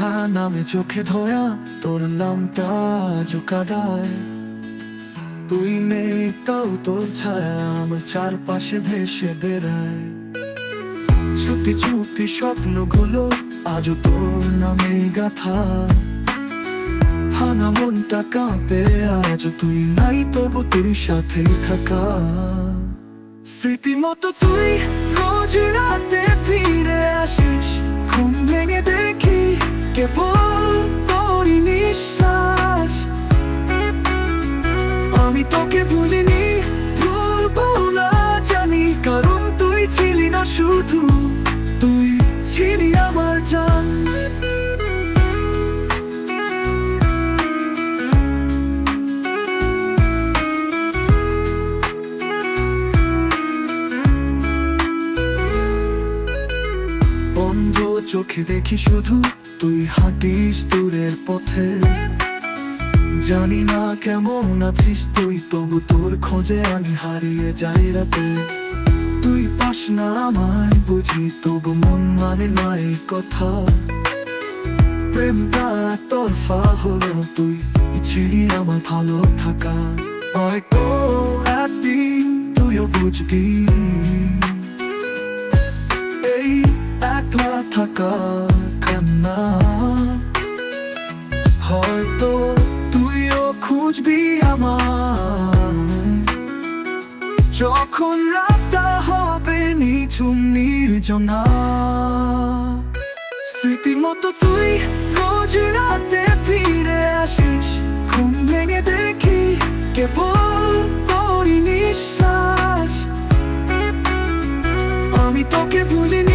কথা নামে চোখে ধোয়া, তোর নামটা আজও কাদায়। তুই নেই তাও তোর ছায়া আমার চারপাশে ভেসে বেড়ায়। চুপি চুপি স্বপ্নগুলো আজও তোর নামে গাথা। ভাঙা মনটা কাঁপে আজও তুই নাই, তবু তুই সাথেই থাকা। স্মৃতি মতো তুই রোজ রাতে ফিরে আসিস, ঘুম ভেঙে দেখি কেবল তোরই নিঃশ্বাস। আমি তোকে ভুলিনি, ভুলবো না জানি, কারণ তুই ছিলি না শুধু, তুই ছিলি আমার জান। বন্ধ চোখে দেখি শুধু তুই হাঁটিস দূরের পথে। জানি না কেমন আছিস তুই, তবু তোর খোঁজে আমি হারিয়ে যাই রাতে। তুই পাস না আমায় বুঝি, তবু মন মানে না এই কথা। প্রেমটা তরফা হলো, তুই ছিলি আমার ভালো থাকা। হয়তো একদিন তুইও বুঝবি এই একলা থাকা কান্না। হয়তো তুইও খুঁজবি আমার, যখন রাতটা হবে নিঝুম নির্জনা। স্মৃতির মতো তুই রোজ রাতে ফিরে আসিস, ঘুম ভেঙে দেখি কেবল তোরই নিঃশ্বাস। আমি তোকে ভুলিনি,